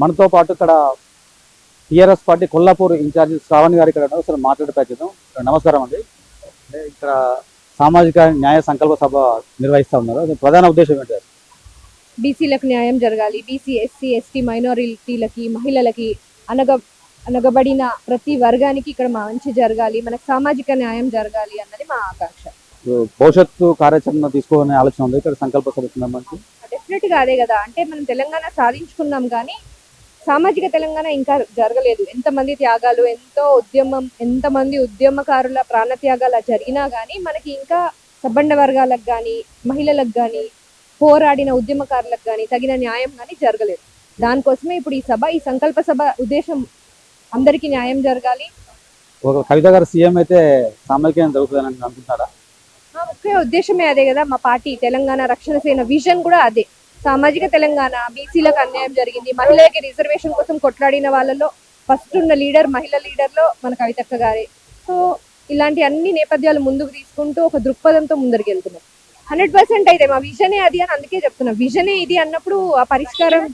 మనతో పాటు ఇక్కడ టీఆర్ఎస్ పార్టీ కొల్లాపూర్ ఇన్ఛార్జి శ్రావణ్ గారు ఇక్కడ ఉన్నారు. ఒకసారి మాట్లాడే ప్రయత్నం. నమస్కారం అండి. ఇక్కడ సామాజిక న్యాయ సంకల్ప సభ నిర్వహిస్తూ ఉన్నారు. అది ప్రధాన ఉద్దేశం ఏంటి? బీసీలకు న్యాయం జరగాలి, బీసీ ఎస్సీ ఎస్టీ మైనారిటీలకి మహిళలకి అనగబడిన ప్రతి వర్గానికి ఇక్కడ మంచి జరగాలి, మనకు సామాజిక న్యాయం జరగాలి అన్నది మా ఆకాంక్ష. భవిష్యత్తు కార్యాచరణ తీసుకోవాలనే ఆలోచన ఉంది ఇక్కడ సంకల్ప సభ సంబంధించి. డెఫినెట్ గా అదే కదా, అంటే మనం తెలంగాణ సాధించుకున్నాం కానీ సామాజిక తెలంగాణ ఇంకా జరగలేదు. ఎంతమంది త్యాగాలు, ఎంతమంది ఉద్యమకారుల ప్రాణత్యాగాలు జరిగినా కానీ మనకి ఇంకా సబ్బండ వర్గాలకు కానీ మహిళలకు కానీ పోరాడిన ఉద్యమకారులకు కానీ తగిన న్యాయం కానీ జరగలేదు. దానికోసమే ఇప్పుడు ఈ సంకల్ప సభ ఉద్దేశం అందరికీ న్యాయం జరగాలి. ఒక కవిత గారు సీఎం అయితే సామాజిక జరుగుతుందని అనుకుంటున్నారా? ముఖ్య ఉద్దేశమే అదే కదా. మా పార్టీ తెలంగాణ రక్షణ సేన విజన్ కూడా అదే. సామాజిక తెలంగాణ, బీసీలకు అన్యాయం జరిగింది, మహిళలకి రిజర్వేషన్ కోసం కొట్లాడిన వాళ్ళలో ఫస్ట్ ఉన్న లీడర్ మహిళా లీడర్లో మన కవితక్క గారే. సో ఇలాంటి అన్ని నేపథ్యాలు ముందుకు తీసుకుంటూ ఒక దృక్పథంతో ముందరికి వెళ్తున్నాం. 100% అయితే మా విజనే అది అని అందుకే చెప్తున్నా. విజనే ఇది అన్నప్పుడు ఆ పరిష్కారం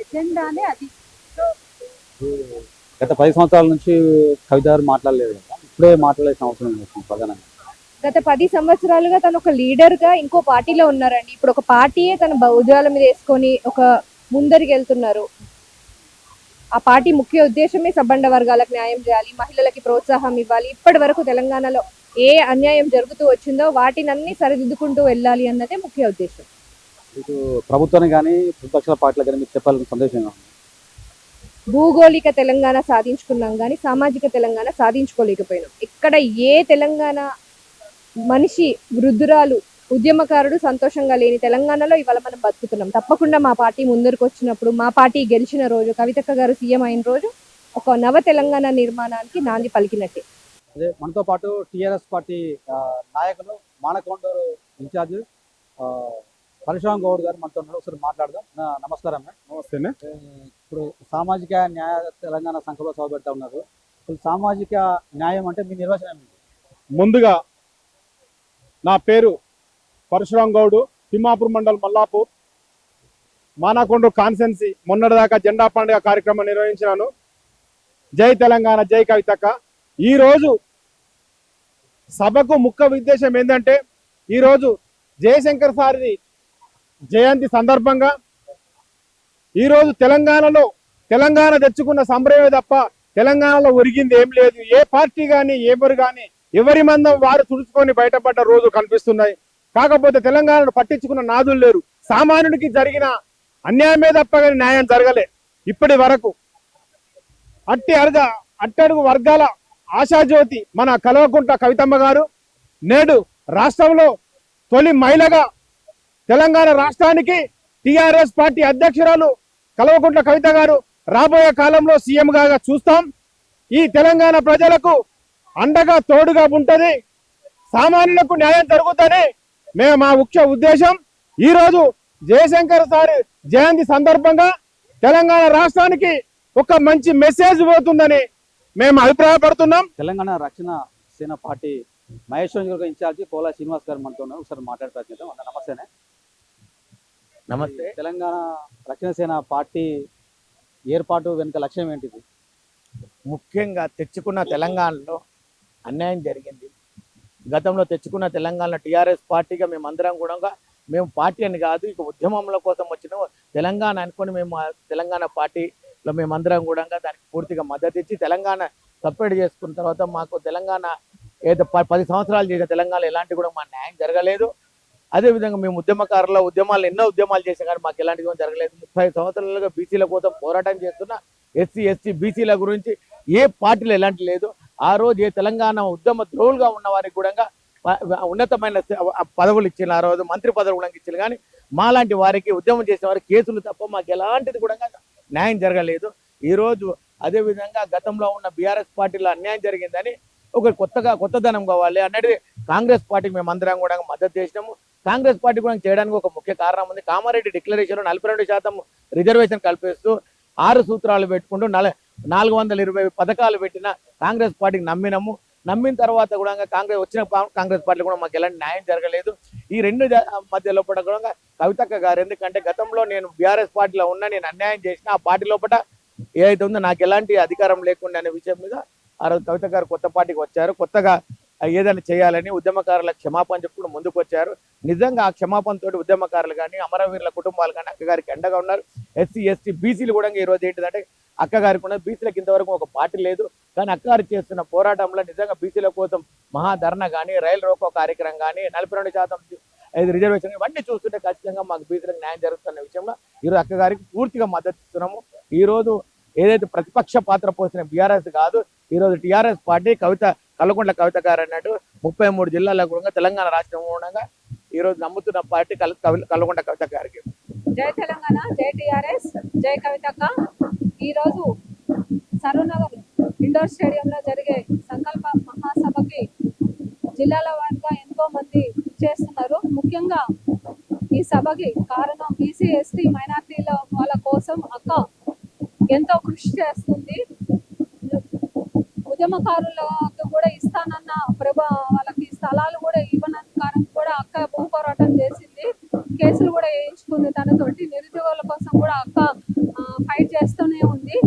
ఎజెండానే అది. గత 10 సంవత్సరాల నుంచి కవిత గారు మాట్లాడలేదు కదా, ఇప్పుడే మాట్లాడాల్సిన అవసరం లేదు ప్రధానంగా. గత 10 సంవత్సరాలుగా తను ఒక లీడర్ గా ఇంకో పార్టీలో ఉన్నారండి. ఇప్పుడు ఒక పార్టీయే తన భుజాల మీద వేసుకొని ఒక ముందరికి వెళ్తున్నారు. ఆ పార్టీ ముఖ్య ఉద్దేశమే సబ్బండ వర్గాలకు న్యాయం చేయాలి, మహిళలకి ప్రోత్సాహం ఇవ్వాలి. ఇప్పటి వరకు తెలంగాణలో ఏ అన్యాయం జరుగుతూ వచ్చిందో వాటినన్నీ సరిదిద్దుకుంటూ వెళ్ళాలి అన్నదే ముఖ్య ఉద్దేశం. ఇటు ప్రభుత్వాన్ని కానీ ప్రతిపక్షాల పార్టీలు కానీ మీకు చెప్పాలని సందేశంగా ఉంది. భూగోళిక తెలంగాణ సాధించుకున్నాం కానీ సామాజిక తెలంగాణ సాధించుకోలేకపోయినాం. ఇక్కడ ఏ తెలంగాణ మనిషి, వృద్ధురాలు, ఉద్యమకారుడు సంతోషంగా లేని తెలంగాణలో ఇవాళ మనం బతుకుతున్నాం. తప్పకుండా మా పార్టీ ముందరికి వచ్చినప్పుడు, మా పార్టీ గెలిచిన రోజు, కవితక్క గారు సీఎం అయిన రోజు ఒక నవ తెలంగాణ నిర్మాణానికి నాంది పలికినట్టే. అదే మనతో పాటు టీఆర్ఎస్ పార్టీ నాయకులు మానకొండూరు ఇన్ఛార్జ్ పరశురామ్ గౌడ్ గారు మనతో ఉన్నారు. ఒకసారి మాట్లాడదాం. నమస్కారం. నమస్తే. ఇప్పుడు సామాజిక న్యాయ తెలంగాణ సంకల్ప సభ పెడతా ఉన్నారు. ఇప్పుడు సామాజిక న్యాయం అంటే మీ నిర్వచనం ఏంటి? ముందుగా నా పేరు పరశురామ్ గౌడ్, తిమ్మాపూర్ మండల్ మల్లాపూర్, మానకొండూరు కాన్స్టెన్సీ. మొన్నటిదాకా జెండా పండుగ కార్యక్రమం నిర్వహించినాను. జై తెలంగాణ, జై కవితక్క. ఈరోజు సభకు ముఖ్య ఉద్దేశం ఏంటంటే, ఈరోజు జయశంకర్ సారిది జయంతి సందర్భంగా ఈరోజు తెలంగాణలో తెలంగాణ తెచ్చుకున్న సంబరమే తప్ప తెలంగాణలో ఒరిగింది ఏం లేదు. ఏ పార్టీ కానీ ఎవరు కానీ ఎవరి మందం వారు తుడుచుకొని బయటపడ్డ రోజు కనిపిస్తున్నాయి. కాకపోతే తెలంగాణను పట్టించుకున్న నాదులు లేరు. సామాన్యుడికి జరిగిన అన్యాయమే తప్ప కానీ న్యాయం జరగలే ఇప్పటి వరకు. అట్టడుగు వర్గాల ఆశాజ్యోతి మన కల్వకుంట్ల కవితమ్మ గారు నేడు రాష్ట్రంలో తొలి మహిళగా తెలంగాణ రాష్ట్రానికి టిఆర్ఎస్ పార్టీ అధ్యక్షురాలు కల్వకుంట్ల కవిత గారు రాబోయే కాలంలో సీఎం గా చూస్తాం. ఈ తెలంగాణ ప్రజలకు అండగా తోడుగా ఉంటది, సామాన్యులకు న్యాయం జరుగుతుంది మేము మా ముఖ్య ఉద్దేశం. ఈరోజు జయశంకర్ సార్ జయంతి సందర్భంగా తెలంగాణ రాష్ట్రానికి ఒక మంచి మెసేజ్ పోతుందని మేము అభిప్రాయపడుతున్నాం. తెలంగాణ రక్షణ సేన పార్టీ మహేశ్వర ఇన్ఛార్జి కోలా శ్రీనివాస్ గారు మనతో ఉన్నారు. ఒకసారి మాట్లాడే ప్రయత్నిద్దాం. నమస్తేనే. నమస్తే. తెలంగాణ రక్షణ సేన పార్టీ ఏర్పాటు వెనుక లక్ష్యం ఏంటిది? ముఖ్యంగా తెచ్చుకున్న తెలంగాణలో అన్యాయం జరిగింది. గతంలో తెచ్చుకున్న తెలంగాణ టీఆర్ఎస్ పార్టీగా మేమందరం కూడా, మేము పార్టీ అని కాదు, ఇక ఉద్యమంల కోసం వచ్చిన తెలంగాణ అనుకొని మేము తెలంగాణ పార్టీలో మేమందరం కూడా దానికి పూర్తిగా మద్దతు ఇచ్చి తెలంగాణ సపరేట్ చేసుకున్న తర్వాత మాకు తెలంగాణ ఏదో 10 సంవత్సరాలు చేసిన తెలంగాణ ఎలాంటి కూడా మా న్యాయం జరగలేదు. అదేవిధంగా మేము ఉద్యమాలు ఎన్నో ఉద్యమాలు చేసాం కానీ మాకు ఎలాంటి కూడా జరగలేదు. 30 సంవత్సరాలుగా బీసీల కోసం పోరాటం చేస్తున్న ఎస్సీ ఎస్టీ బీసీల గురించి ఏ పార్టీలో ఎలాంటి లేదు. ఆ రోజు ఏ తెలంగాణ ఉద్యమ ద్రోహులుగా ఉన్న వారికి కూడా ఉన్నతమైన పదవులు ఇచ్చిన, ఆ రోజు మంత్రి పదవులు కూడా ఇచ్చిన, కానీ మాలాంటి వారికి ఉద్యమం చేసిన వారికి కేసులు తప్ప మాకు ఎలాంటిది కూడా న్యాయం జరగలేదు. ఈరోజు అదేవిధంగా గతంలో ఉన్న బీఆర్ఎస్ పార్టీలో అన్యాయం జరిగిందని ఒక కొత్తదనం కావాలి అన్నది కాంగ్రెస్ పార్టీకి మేమందరం కూడా మద్దతు చేసినాము. కాంగ్రెస్ పార్టీ కూడా చేయడానికి ఒక ముఖ్య కారణం ఉంది. కామారెడ్డి డిక్లరేషన్ 42% రిజర్వేషన్ కల్పిస్తూ 6 సూత్రాలు పెట్టుకుంటూ 420 పథకాలు పెట్టిన కాంగ్రెస్ పార్టీకి నమ్మిన తర్వాత కూడా కాంగ్రెస్ పార్టీలో కూడా మాకు ఎలాంటి న్యాయం జరగలేదు. ఈ రెండు మధ్య లోపల కూడా కవితక్క గారు, ఎందుకంటే గతంలో నేను బీఆర్ఎస్ పార్టీలో ఉన్నా, నేను అన్యాయం చేసిన ఆ పార్టీ లోపల ఏదైతే ఉందో నాకు ఎలాంటి అధికారం లేకుండా అనే విషయం మీద ఆ రోజు కవిత గారు కొత్త పార్టీకి వచ్చారు. కొత్తగా ఏదైనా చేయాలని ఉద్యమకారులకు క్షమాపణ చెప్పుకుంటూ ముందుకు వచ్చారు. నిజంగా ఆ క్షమాపణతోటి ఉద్యమకారులు కానీ అమరవీరుల కుటుంబాలు కానీ అక్కగారికి అండగా ఉన్నారు. ఎస్సీ ఎస్టీ బీసీలు కూడా ఈ రోజు ఏంటిదంటే అక్కగారికి ఉన్న బీసీలకు ఇంతవరకు ఒక పార్టీ లేదు. కానీ అక్కగారు చేస్తున్న పోరాటంలో నిజంగా బీసీల కోసం మహాధరణ కానీ, రైలు రోకో కార్యక్రమం కానీ, 42% రిజర్వేషన్ ఇవన్నీ చూస్తుంటే ఖచ్చితంగా మాకు బీసీలకు న్యాయం జరుగుతున్న విషయంలో ఈరోజు అక్కగారికి పూర్తిగా మద్దతు ఇస్తున్నాము. ఈ రోజు ఏదైతే ప్రతిపక్ష పాత్ర పోసిన బీఆర్ఎస్ కాదు, ఈ రోజు టీఆర్ఎస్ పార్టీ కల్వకుంట్ల కవిత గారు అన్నట్టు 33 జిల్లాల కూడా తెలంగాణ రాష్ట్రం ఉండగా ఈ రోజు నమ్ముతున్న పార్టీ కల్వకుంట్ల కవిత గారికి. జై తెలంగాణ, జై టీఆర్ఎస్, జై కవితక్క. ఈ రోజు సరూనగర్ ఇండోర్ స్టేడియంలో జరిగే సంకల్ప మహాసభకి జిల్లాల వారీగా ఎంతో మంది చేస్తున్నారు. ముఖ్యంగా ఈ సభకి కారణం బీసీ ఎస్టీ మైనార్టీల వాళ్ళ కోసం అక్క ఎంతో కృషి చేస్తుంది. ఉద్యమకారులకు కూడా ఇస్తానన్న వాళ్ళకి స్థలాలు కూడా ఇవ్వనన్న కారణం కూడా అక్క భూ పోరాటం చేసింది. కేసులు కూడా వేయించుకుంది తనతోటి. నిరుద్యోగుల కోసం కూడా అక్క ఫైట్ చేస్తూనే ఉంది.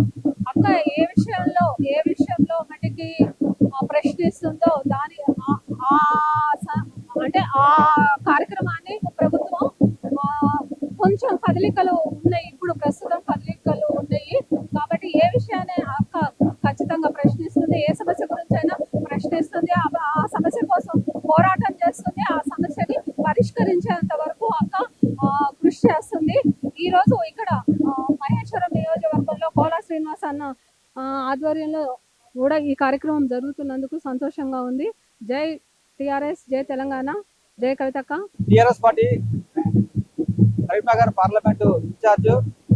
అక్క ఏ విషయంలో మటుకి ప్రశ్నిస్తుందో దాని అంటే ఆ కార్యక్రమాన్ని ప్రభుత్వం కొంచెం కదలికలు ఉన్నాయి. ఇప్పుడు ప్రస్తుతం కదలికలు ఉన్నాయి కాబట్టి ఏ విషయాన్ని అక్క ఖచ్చితంగా ప్రశ్నిస్తుంది. ఏ సమస్య గురించి అయినా ప్రశ్నిస్తుంది. ఆ సమస్య కోసం పోరాటం చేస్తుంది. ఆ సమస్యని పరిష్కరించేంత వరకు అక్క కృషి చేస్తుంది. ఈ రోజు ఇక్కడ మహేశ్వరం నియోజకవర్గంలో కోలా శ్రీనివాస్ అన్న ఆధ్వర్యంలో కూడా ఈ కార్యక్రమం జరుగుతున్నందుకు సంతోషంగా ఉంది. జై టిఆర్ఎస్, జై తెలంగాణ, జై కవితక్క. TRS party Karimnagar parliament incharge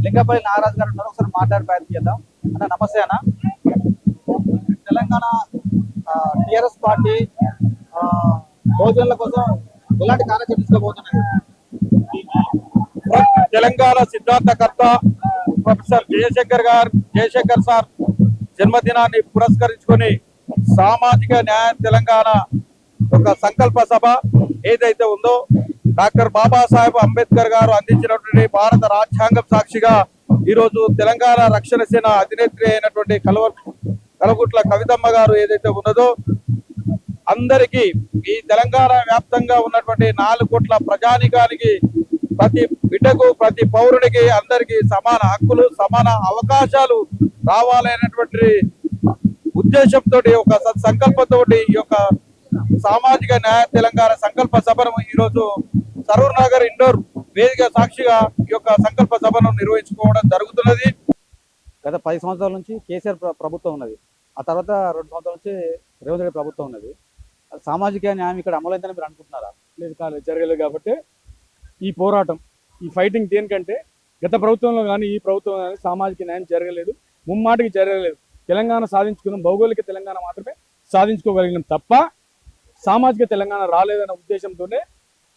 Lingapalli Nagaraju గారు ఉన్నారు. ఒకసారి మాట్లాడే ప్రయత్నం చేద్దాం. అన్న నమస్తే అన్న. తెలంగాణ టిఆర్ఎస్ పార్టీ బహుజనుల కోసం ఎలాంటి కార్యక్రమం తీసుకోబోతున్నారు? తెలంగాణ సిద్ధాంతకర్త ప్రొఫెసర్ జయశంకర్ సార్ జన్మదినాన్ని పురస్కరించుకొని సామాజిక న్యాయ తెలంగాణ ఒక సంకల్ప సభ ఏదైతే ఉందో డాక్టర్ బాబాసాహెబ్ అంబేద్కర్ గారు అందించినటువంటి భారత రాజ్యాంగం సాక్షిగా ఈరోజు తెలంగాణ రక్షణ సేన అధినేత్రి అయినటువంటి కల్వకుంట్ల కవితమ్మ గారు ఏదైతే ఉన్నదో అందరికీ ఈ తెలంగాణ వ్యాప్తంగా ఉన్నటువంటి 4 కోట్ల ప్రజానికానికి ప్రతి బిడ్డకు ప్రతి పౌరుడికి అందరికీ సమాన హక్కులు సమాన అవకాశాలు రావాలనేటువంటి ఉద్దేశంతో ఒక సంకల్పంతో ఈ యొక్క సామాజిక న్యాయ తెలంగాణ సంకల్ప సభను ఈరోజు సరూర్ నగర్ ఇండోర్ వేదిక సాక్షిగా ఈ యొక్క సంకల్ప సభను నిర్వహించుకోవడం జరుగుతున్నది. గత 10 సంవత్సరాల నుంచి కేసీఆర్ ప్రభుత్వం ఉన్నది. ఆ తర్వాత 2 సంవత్సరాల నుంచి రేవంత్ రెడ్డి ప్రభుత్వం ఉన్నది. సామాజిక న్యాయం ఇక్కడ అమలైందని మీరు అనుకుంటున్నారా? లేదు, కాలేదు, జరగలేదు. కాబట్టి ఈ పోరాటం ఈ ఫైటింగ్ దేనికంటే గత ప్రభుత్వంలో కానీ ఈ ప్రభుత్వంలో కానీ సామాజిక న్యాయం జరగలేదు, ముమ్మాటికి జరగలేదు. తెలంగాణ సాధించుకున్నాం, భౌగోళిక తెలంగాణ మాత్రమే సాధించుకోగలిగినాం తప్ప సామాజిక తెలంగాణ రాలేదన్న ఉద్దేశంతోనే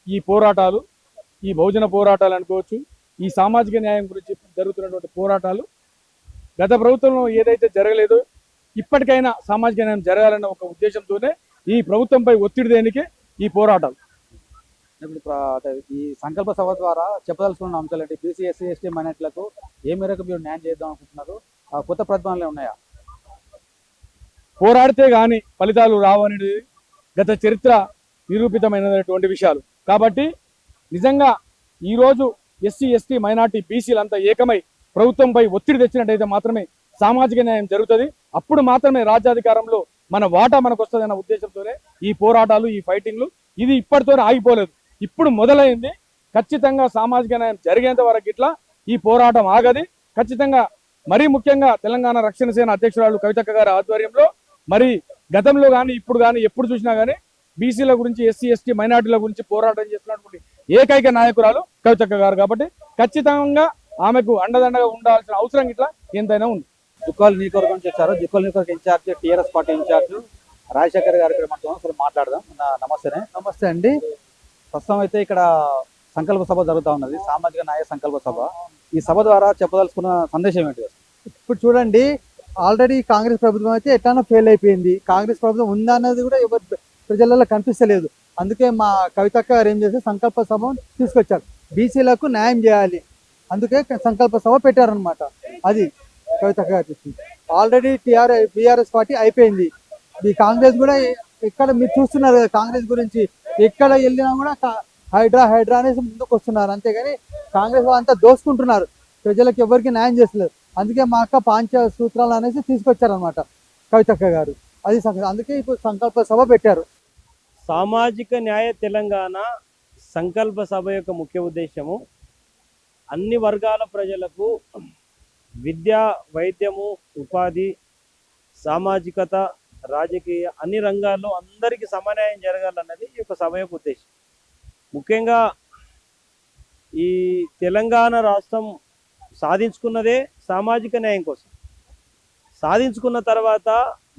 ఈ పోరాటాలు, ఈ బహుజన పోరాటాలు అనుకోవచ్చు, ఈ సామాజిక న్యాయం గురించి జరుగుతున్నటువంటి పోరాటాలు గత ప్రభుత్వంలో ఏదైతే జరగలేదో ఇప్పటికైనా సామాజిక న్యాయం జరగాలన్న ఒక ఉద్దేశంతోనే ఈ ప్రభుత్వంపై ఒత్తిడి దేనికి ఈ పోరాటాలు. ఇప్పుడు ఈ సంకల్ప సభ ద్వారా చెప్పదలుచుకున్న అంశాలు ఏంటి? బీసీ ఎస్సీ ఎస్టీ మైనార్టీలకు ఏ మేరకు మీరు న్యాయం చేద్దాం అనుకుంటున్నారు? కొత్త ప్రతిపాదనలు ఉన్నాయా? పోరాడితే కానీ ఫలితాలు రావనేది గత చరిత్ర నిరూపితమైనటువంటి విషయాలు. కాబట్టి నిజంగా ఈరోజు ఎస్సీ ఎస్టీ మైనార్టీ బీసీలంతా ఏకమై ప్రభుత్వంపై ఒత్తిడి తెచ్చినట్టయితే మాత్రమే సామాజిక న్యాయం జరుగుతుంది. అప్పుడు మాత్రమే రాజ్యాధికారంలో మన వాటా మనకు వస్తుంది అన్న ఉద్దేశంతోనే ఈ పోరాటాలు, ఈ ఫైటింగ్లు. ఇది ఇప్పటితోనే ఆగిపోలేదు, ఇప్పుడు మొదలైంది. ఖచ్చితంగా సామాజిక న్యాయం జరిగేంత వరకు ఇట్లా ఈ పోరాటం ఆగది. ఖచ్చితంగా మరీ ముఖ్యంగా తెలంగాణ రక్షణ సేన అధ్యక్షురాలు కవితక్క గారి ఆధ్వర్యంలో మరి గతంలో కానీ ఇప్పుడు కానీ ఎప్పుడు చూసినా కానీ బీసీల గురించి ఎస్సీ ఎస్టీ మైనార్టీల గురించి పోరాటం చేస్తున్నటువంటి ఏకైక నాయకురాలు కవితక్క గారు. కాబట్టి ఖచ్చితంగా ఆమెకు అండదండగా ఉండాల్సిన అవసరం ఇట్లా ఎంతైనా ఉంది. జుక్కాల నియోజకవర్గం నుంచి వచ్చారు. జుక్కాల నియోజకవర్గం incharge TRS party incharge Rajasekhar గారు ఇక్కడ మనతో అసలు మాట్లాడదాం. నమస్తేనే. నమస్తే అండి. ప్రస్తుతం అయితే ఇక్కడ సంకల్ప సభ జరుగుతూ ఉన్నది, సామాజిక న్యాయ సంకల్ప సభ. ఈ సభ ద్వారా చెప్పదలుచుకున్న సందేశం ఏంటి? ఇప్పుడు చూడండి, ఆల్రెడీ కాంగ్రెస్ ప్రభుత్వం అయితే ఎట్లానో ఫెయిల్ అయిపోయింది. కాంగ్రెస్ ప్రభుత్వం ఉందా అన్నది కూడా ఎవరు ప్రజలలో కనిపిస్తలేదు. అందుకే మా కవితక్క గారు ఏం చేస్తే సంకల్ప సభ తీసుకొచ్చారు. బీసీలకు న్యాయం చేయాలి, అందుకే సంకల్ప సభ పెట్టారనమాట. అది కవితక్క గారు చేసింది. ఆల్రెడీ బీఆర్ఎస్ పార్టీ అయిపోయింది. ఈ కాంగ్రెస్ కూడా ఎక్కడ మీరు చూస్తున్నారు కదా, కాంగ్రెస్ గురించి ఎక్కడ వెళ్ళినా కూడా హైడ్రా అనేసి ముందుకు వస్తున్నారు. అంతేగాని కాంగ్రెస్ అంతా దోసుకుంటున్నారు, ప్రజలకు ఎవరికి న్యాయం చేస్తలేదు. అందుకే మా అక్క పాంచ సూత్రాలు అనేసి తీసుకొచ్చారనమాట కవితక్క గారు. అది అందుకే ఇప్పుడు సంకల్ప సభ పెట్టారు. సామాజిక న్యాయ తెలంగాణ సంకల్ప సభ యొక్క ముఖ్య ఉద్దేశము అన్ని వర్గాల ప్రజలకు విద్య, వైద్యము, ఉపాధి, సామాజికత, రాజకీయ అన్ని రంగాల్లో అందరికీ సమన్యాయం జరగాలన్నది ఈ యొక్క సభ యొక్క ఉద్దేశం. ముఖ్యంగా ఈ తెలంగాణ రాష్ట్రం సాధించుకున్నదే సామాజిక న్యాయం కోసం. సాధించుకున్న తర్వాత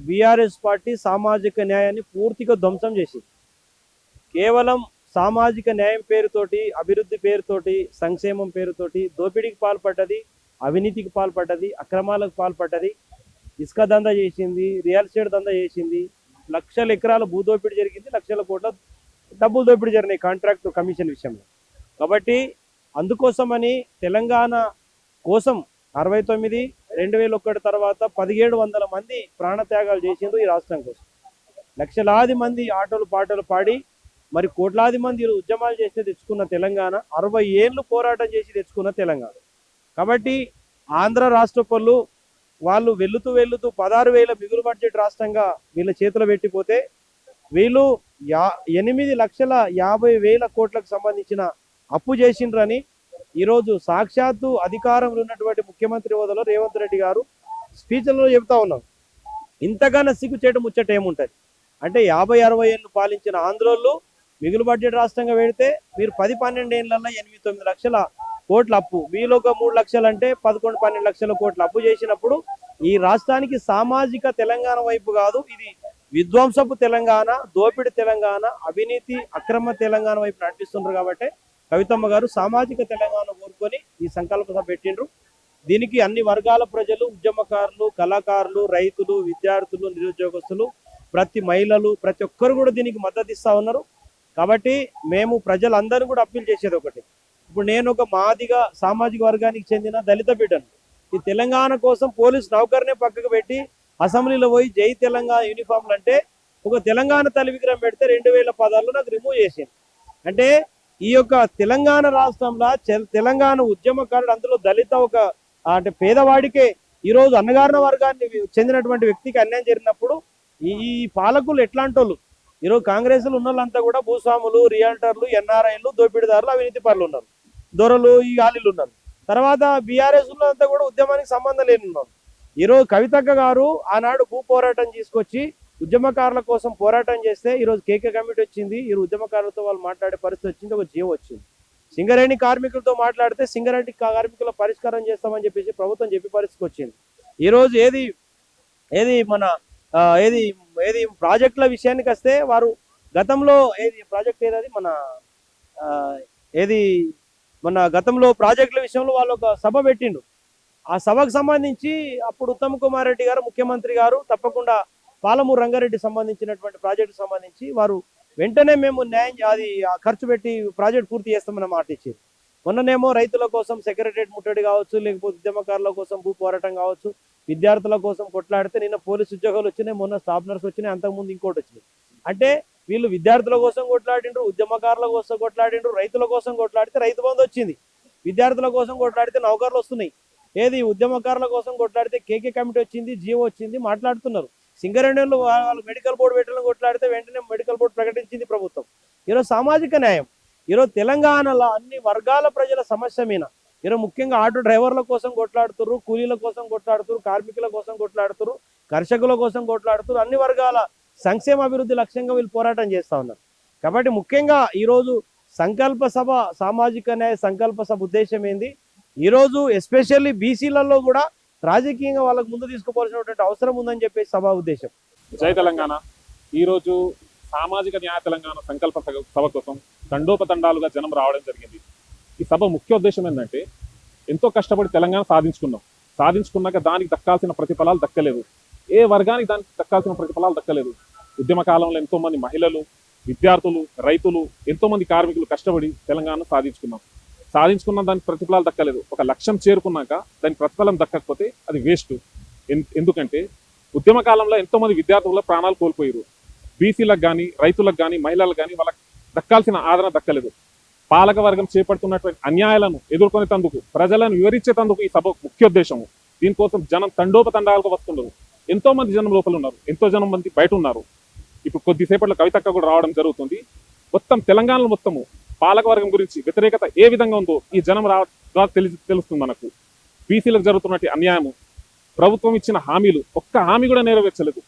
బీఆర్ఎస్ పార్టీ సామాజిక న్యాయాన్ని పూర్తిగా ధ్వంసం చేసింది. కేవలం సామాజిక న్యాయం పేరుతోటి, అభివృద్ధి పేరుతోటి, సంక్షేమం పేరుతోటి దోపిడీకి పాల్పడ్డది, అవినీతికి పాల్పడ్డది, అక్రమాలకు పాల్పడ్డది, ఇసుక దందా చేసింది, రియల్ ఎస్టేట్ దందా చేసింది, లక్షల ఎకరాల భూదోపిడీ జరిగింది, లక్షల కోట్ల డబ్బులు దోపిడీ జరిగినాయి కాంట్రాక్ట్ కమిషన్ విషయంలో. కాబట్టి అందుకోసమని తెలంగాణ కోసం 69, 2001 తర్వాత 1700 మంది ప్రాణత్యాగాలు చేసిండ్రు ఈ రాష్ట్రం కోసం. లక్షలాది మంది ఆటలు పాటలు పాడి మరి కోట్లాది మంది ఉద్యమాలు చేసి తెచ్చుకున్న తెలంగాణ, 60 ఏళ్ళు పోరాటం చేసి తెచ్చుకున్న తెలంగాణ. కాబట్టి ఆంధ్ర రాష్ట్ర పనులు వాళ్ళు వెళ్తూ 16,000 మిగులు బడ్జెట్ రాష్ట్రంగా వీళ్ళ చేతిలో పెట్టిపోతే వీళ్ళు 8,50,000 కోట్లకు సంబంధించిన అప్పు చేసిండ్రని ఈరోజు సాక్షాత్తు అధికారంలో ఉన్నటువంటి ముఖ్యమంత్రి హోదాలో రేవంత్ రెడ్డి గారు స్పీచ్లలో చెబుతా ఉన్నారు. ఇంతగానో సిగ్గుచేటు ముచ్చట ఏముంటుంది అంటే 50-60 ఏళ్ళు పాలించిన ఆంధ్రోళ్ళు మిగులు బడ్జెట్ రాష్ట్రంగా పెడితే మీరు 10-12 ఏళ్లలో 8-9 లక్షల కోట్ల అప్పు, మీలో ఒక 3 లక్షలు అంటే 11-12 లక్షల కోట్ల అప్పు చేసినప్పుడు ఈ రాష్ట్రానికి సామాజిక తెలంగాణ వైపు కాదు, ఇది విధ్వంసపు తెలంగాణ, దోపిడి తెలంగాణ, అవినీతి అక్రమ తెలంగాణ వైపు నడిపిస్తున్నారు. కాబట్టి కవితమ్మ గారు సామాజిక తెలంగాణ కోరుకొని ఈ సంకల్ప సభ పెట్టిండ్రు. దీనికి అన్ని వర్గాల ప్రజలు, ఉద్యమకారులు, కళాకారులు, రైతులు, విద్యార్థులు, నిరుద్యోగస్తులు, ప్రతి మహిళలు, ప్రతి ఒక్కరు కూడా దీనికి మద్దతు ఇస్తా ఉన్నారు. కాబట్టి మేము ప్రజలందరూ కూడా అప్పీల్ చేసేది ఒకటి, ఇప్పుడు నేను ఒక మాదిగా సామాజిక వర్గానికి చెందిన దళిత బిడ్డను. ఈ తెలంగాణ కోసం పోలీసు నౌకర్నే పక్కకు పెట్టి అసెంబ్లీలో పోయి జై తెలంగాణ యూనిఫామ్లు అంటే ఒక తెలంగాణ తల్లి విగ్రహం పెడితే 2016లో నాకు రిమూవ్ చేసింది. అంటే ఈ యొక్క తెలంగాణ రాష్ట్రంలో తెలంగాణ ఉద్యమకారుడు, అందులో దళిత ఒక అంటే పేదవాడికే ఈరోజు అన్నగారిన వర్గాన్ని చెందినటువంటి వ్యక్తికి అన్యాయం జరిగినప్పుడు ఈ పాలకులు ఎట్లాంటి వాళ్ళు, ఈరోజు కాంగ్రెస్లో ఉన్న వాళ్ళంతా కూడా భూస్వాములు, రియాల్టర్లు, ఎన్ఆర్ఐలు, దోపిడీదారులు, అవినీతి పరులు ఉన్నారు, దొరలు, ఈ గాలిలు ఉన్నారు. తర్వాత బీఆర్ఎస్ అంతా కూడా ఉద్యమానికి సంబంధం లేని ఉన్నారు. ఈరోజు కవితక్క గారు ఆనాడు భూ పోరాటం తీసుకొచ్చి ఉద్యమకారుల కోసం పోరాటం చేస్తే ఈరోజు కేకే కమిటీ వచ్చింది, ఈ ఉద్యమకారులతో వాళ్ళు మాట్లాడే పరిస్థితి వచ్చింది, ఒక జీవో వచ్చింది. సింగరేణి కార్మికులతో మాట్లాడితే సింగరేణి కార్మికుల పరిష్కారం చేస్తామని చెప్పేసి ప్రభుత్వం చెప్పి పరిస్థితికి వచ్చింది. ఈరోజు ఏది మన ఏది ప్రాజెక్టుల విషయానికి వస్తే వారు గతంలో ప్రాజెక్ట్ మన గతంలో ప్రాజెక్టుల విషయంలో వాళ్ళు ఒక సభ పెట్టిండు. ఆ సభకు సంబంధించి అప్పుడు ఉత్తమ్ కుమార్ రెడ్డి గారు ముఖ్యమంత్రి గారు తప్పకుండా పాలమూరు రంగారెడ్డి సంబంధించినటువంటి ప్రాజెక్టు సంబంధించి వారు వెంటనే మేము ఖర్చు పెట్టి ప్రాజెక్ట్ పూర్తి చేస్తామన్న మాట ఇచ్చారు. మొన్ననేమో రైతుల కోసం సెక్రటరియట్ ముట్టడి కావచ్చు, లేకపోతే ఉద్యమకారుల కోసం భూ పోరాటం కావచ్చు, విద్యార్థుల కోసం కొట్లాడితే నిన్న పోలీసు ఉద్యోగాలు వచ్చినాయి, మొన్న స్టాఫ్నర్స్ వచ్చినాయి, అంతకుముందు ఇంకోటి వచ్చినాయి. అంటే వీళ్ళు విద్యార్థుల కోసం కొట్లాడిండ్రు, ఉద్యమకారుల కోసం కొట్లాడిండ్రు, రైతుల కోసం కొట్లాడితే రైతు బంధు వచ్చింది, విద్యార్థుల కోసం కొట్లాడితే నౌకర్లు వస్తున్నాయి, ఉద్యమకారుల కోసం కొట్లాడితే కేకే కమిటీ వచ్చింది, జీవో వచ్చింది, మాట్లాడుతున్నారు. సింగరేణిలో వాళ్ళు మెడికల్ బోర్డు పెట్టాలని కొట్లాడితే వెంటనే మెడికల్ బోర్డు ప్రకటించింది ప్రభుత్వం. ఈరోజు సామాజిక న్యాయం, ఈరోజు తెలంగాణలో అన్ని వర్గాల ప్రజల సమస్య మీద ఈరోజు ముఖ్యంగా ఆటో డ్రైవర్ల కోసం కొట్లాడుతున్నారు, కూలీల కోసం కొట్లాడుతున్నారు, కార్మికుల కోసం కొట్లాడుతున్నారు, కర్షకుల కోసం కొట్లాడుతున్నారు, అన్ని వర్గాల సంక్షేమ అభివృద్ధి లక్ష్యంగా వీళ్ళు పోరాటం చేస్తూ ఉన్నారు. కాబట్టి ముఖ్యంగా ఈరోజు సంకల్ప సభ, సామాజిక న్యాయ సంకల్ప సభ ఉద్దేశం ఏంది, ఈరోజు ఎస్పెషల్లీ బీసీలలో కూడా రాజకీయంగా వాళ్ళకు ముందు తీసుకుపోవాల్సినటువంటి అవసరం ఉందని చెప్పేసి సభ ఉద్దేశం. జై తెలంగాణ. ఈరోజు సామాజిక న్యాయ తెలంగాణ సంకల్ప సభ కోసం తండోపతండాలుగా జనం రావడం జరిగింది. ఈ సభ ముఖ్య ఉద్దేశం ఏంటంటే, ఎంతో కష్టపడి తెలంగాణ సాధించుకున్నాక దానికి దక్కాల్సిన ప్రతిఫలాలు దక్కలేదు, ఏ వర్గానికి దానికి దక్కాల్సిన ప్రతిఫలాలు దక్కలేదు. ఉద్యమ కాలంలో ఎంతో మంది మహిళలు, విద్యార్థులు, రైతులు, ఎంతో మంది కార్మికులు కష్టపడి తెలంగాణ సాధించుకున్న దానికి ప్రతిఫలాలు దక్కలేదు. ఒక లక్ష్యం చేరుకున్నాక దానికి ప్రతిఫలం దక్కకపోతే అది వేస్ట్. ఎందుకంటే ఉద్యమ కాలంలో ఎంతో మంది విద్యార్థుల ప్రాణాలు కోల్పోయారు. బీసీలకు కానీ, రైతులకు కానీ, మహిళలకు కానీ వాళ్ళకి దక్కాల్సిన ఆదరణ దక్కలేదు. పాలక వర్గం చేపడుతున్నటువంటి అన్యాయాలను ఎదుర్కొనేందుకు, ప్రజలను వివరించేందుకు ఈ సభ ముఖ్యోద్దేశము. దీనికోసం జనం తండోపతండాలుగా వస్తున్నారు. ఎంతో మంది జనం లోపల ఉన్నారు, ఎంతో జనం మంది బయట ఉన్నారు. ఇప్పుడు కొద్దిసేపట్లో కవితక్క కూడా రావడం జరుగుతుంది. మొత్తం తెలంగాణలో మొత్తము పాలక వర్గం గురించి వ్యతిరేకత ఏ విధంగా ఉందో ఈ జనం తెలుస్తుంది మనకు. బీసీలకు జరుగుతున్నటువంటి అన్యాయము, ప్రభుత్వం ఇచ్చిన హామీలు ఒక్క హామీ కూడా నెరవేర్చలేదు.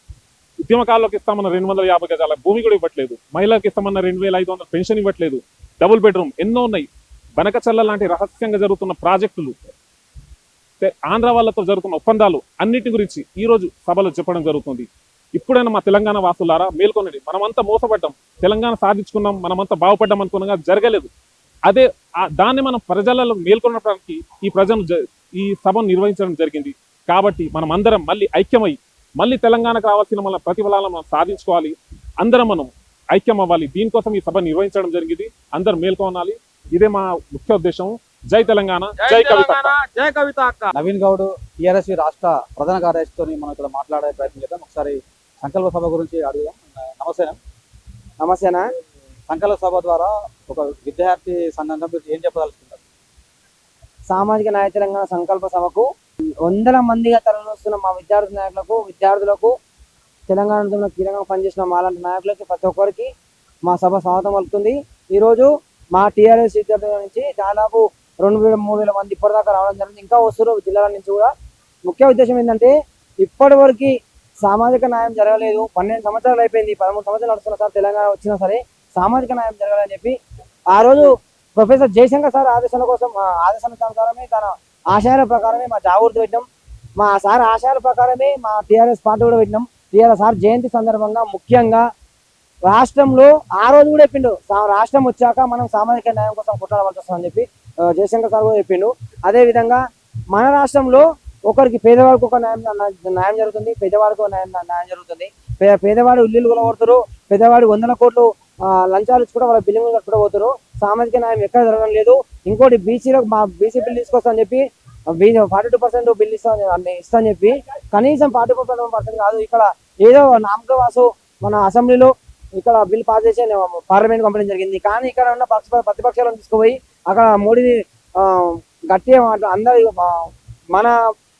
ఉద్యమకాలంలోకి ఇస్తామన్న 250 గజాల భూమి కూడా ఇవ్వట్లేదు. మహిళలకు ఇస్తామన్న 2500 పెన్షన్ ఇవ్వట్లేదు. డబుల్ బెడ్రూమ్ ఎన్నో ఉన్నాయి. బనకచల్ల లాంటి రహస్యంగా జరుగుతున్న ప్రాజెక్టులు, ఆంధ్ర వాళ్ళతో జరుగుతున్న ఒప్పందాలు అన్నిటి గురించి ఈ రోజు సభలో చెప్పడం జరుగుతుంది. ఇప్పుడైనా మా తెలంగాణ వాసులారా మేల్కొనండి. మనమంతా మోసపడ్డాం, తెలంగాణ సాధించుకున్నాం, మనమంతా బాగుపడ్డాం అనుకున్నాగా జరగలేదు. అదే దాన్ని మనం ప్రజలలో మేల్కొనడానికి ఈ సభను నిర్వహించడం జరిగింది. కాబట్టి మనం అందరం మళ్ళీ ఐక్యమై మళ్ళీ తెలంగాణకు రావాల్సిన మన ప్రతిఫలాలను మనం సాధించుకోవాలి. అందరం మనం ఐక్యం అవ్వాలి. దీనికోసం ఈ సభ నిర్వహించడం జరిగింది. అందరు మేల్కొనాలి. ఇదే మా ముఖ్య ఉద్దేశం. జై తెలంగాణ, జై కవిత. నవీన్ గౌడ్ టీఆర్ఎస్ రాష్ట్ర ప్రధాన కార్యదర్శితో మనం ఇక్కడ మాట్లాడే ప్రయత్నం చేద్దాం. ఒకసారి సంకల్ప సభ గురించి అడుగుదాం. నమస్తేనా. సంకల్ప సభ ద్వారా ఒక విద్యార్థి సంఘంగా మీరు ఏం చెప్పదలుచుకుంటారు? సామాజిక న్యాయ తెలంగాణ సంకల్ప సభకు వందల మందిగా తరలివస్తున్న మా విద్యార్థులకు తెలంగాణ కీలకంగా పనిచేసిన మాలాంటి నాయకులకి ప్రతి ఒక్కరికి మా సభ స్వాగతం పలుకుతుంది. ఈరోజు మా టీఆర్ఎస్ విద్యార్థుల నుంచి దాదాపు 2,000-3,000 మంది ఇప్పటిదాకా రావడం జరిగింది. ఇంకా వస్తున్నారు జిల్లాల నుంచి కూడా. ముఖ్య ఉద్దేశం ఏంటంటే ఇప్పటి వరకు సామాజిక న్యాయం జరగలేదు. 12 సంవత్సరాలు అయిపోయింది, 13 సంవత్సరాలు నడుస్తున్న సార్ తెలంగాణ వచ్చినా సరే సామాజిక న్యాయం జరగాలని చెప్పి ఆ రోజు ప్రొఫెసర్ జయశంకర్ సార్ ఆదేశానుసారమే తన ఆశయాల ప్రకారమే మా జాగృతి పెట్టినాం. మా సార్ ఆశయాల ప్రకారమే మా టీఆర్ఎస్ పార్టీ కూడా పెట్టినాం. టీఆర్ఎస్ సార్ జయంతి సందర్భంగా ముఖ్యంగా రాష్ట్రంలో ఆ రోజు కూడా చెప్పిండు, రాష్ట్రం వచ్చాక మనం సామాజిక న్యాయం కోసం కొట్లాడవలసి వస్తుందని చెప్పి జయశంకర్ సార్ కూడా చెప్పిండు. అదే విధంగా మన రాష్ట్రంలో ఒకరికి పేదవాడికి ఒక న్యాయం జరుగుతుంది, పెద్దవాడికి న్యాయం జరుగుతుంది. పేదవాడు ఇల్లు కొలగొడుతారు, పేదవాడి 100 కోట్లు లంచాలు ఇచ్చి కూడా వాళ్ళ బిల్లింగ్లు కట్టుకోబోతారు. సామాజిక న్యాయం ఎక్కడ జరగడం లేదు. ఇంకోటి బీసీలకు మా బీసీ బిల్లు తీసుకొస్తామని చెప్పి 42% బిల్లు ఇస్తామని చెప్పి కనీసం 44% కాదు, ఇక్కడ ఏదో నామక వాసు మన అసెంబ్లీలో ఇక్కడ బిల్ పాస్ చేసి పార్లమెంట్ పంపడం జరిగింది. కానీ ఇక్కడ ఉన్న ప్రతిపక్షాలను తీసుకుపోయి అక్కడ మోడీని గట్టిగా అందరు మన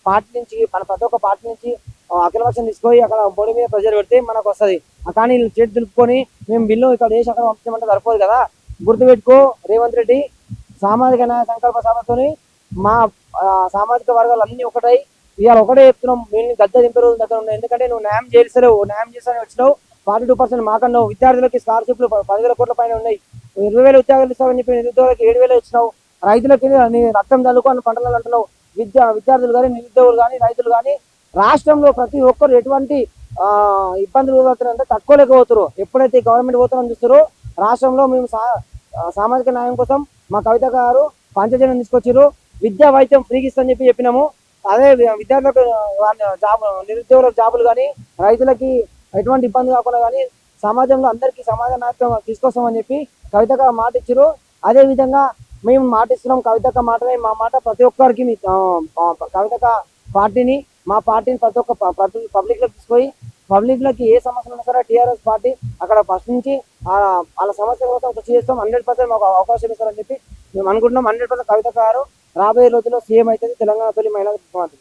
పార్టీ నుంచి ప్రతి ఒక్క పార్టీ నుంచి అఖిలపక్షం తీసుకొని అక్కడ మోడీ మీద ప్రెజర్ పెడితే మనకు వస్తుంది. కానీ చేతి దులుపుకొని మేము బిల్లు ఇక్కడ దేశ అక్కడ పంపించమంటే సరిపోదు కదా. గుర్తుపెట్టుకో రేవంత్ రెడ్డి, సామాజిక న్యాయ సంకల్ప సభతోని మా సామాజిక వర్గాలు అన్ని ఒకటై ఇవాళ ఒకటే చెప్తున్నాం. మేము గద్దె దింపే రోజుల దగ్గర ఉన్నాయి. ఎందుకంటే నువ్వు న్యాయం చేస్తావు, న్యాయం చేస్తానే వచ్చినావు. 42% మాకన్నావు. విద్యార్థులకి స్కాలర్షిప్లు 10,000 కోట్ల పైన ఉన్నాయి. 20,000 ఉద్యోగాలు ఇస్తామని చెప్పి నిరుద్యోగులకి 7,000 ఇచ్చినావు. రైతులకి రక్తం చల్లుకొని పంటలు అంటున్నావు. విద్యార్థులు కానీ, నిరుద్యోగులు కానీ, రైతులు కానీ రాష్ట్రంలో ప్రతి ఒక్కరు ఎటువంటి ఇబ్బందులు ఎదురవుతున్నారంటే తట్టుకోలేకపోతారు. ఎప్పుడైతే గవర్నమెంట్ పోతారని చూస్తారో రాష్ట్రంలో మేము సామాజిక న్యాయం కోసం మా కవిత గారు పంచజనం తీసుకొచ్చారు. విద్యా వైద్యం ఫ్రీకి ఇస్తామని చెప్పినాము. అదే విద్యార్థులకు నిరుద్యోగులకు జాబులు కానీ, రైతులకి ఎటువంటి ఇబ్బంది కాకుండా కానీ సమాజంలో అందరికీ సమాజ నాయకత్వం తీసుకొస్తామని చెప్పి కవితగా మాట ఇచ్చారు. అదే విధంగా మేము మాట ఇస్తున్నాం. కవితక మాటనే మా మాట ప్రతి ఒక్కరికి కవితక పార్టీని మా పార్టీని ప్రతి ఒక్క పబ్లిక్ లో తీసుకొని పబ్లిక్ లకి ఏ సమస్యలు ఉన్నా సరే టీఆర్ఎస్ పార్టీ అక్కడ ఫస్ట్ నుంచి వాళ్ళ సమస్యల కోసం కృషి చేస్తాం. 100% మాకు అవకాశం ఇస్తారని చెప్పి మేము అనుకుంటున్నాం. 100% కవిత గారు రాబోయే రోజుల్లో సీఎం అయితే తెలంగాణ తొలి మహిళా ముఖ్యమంత్రి.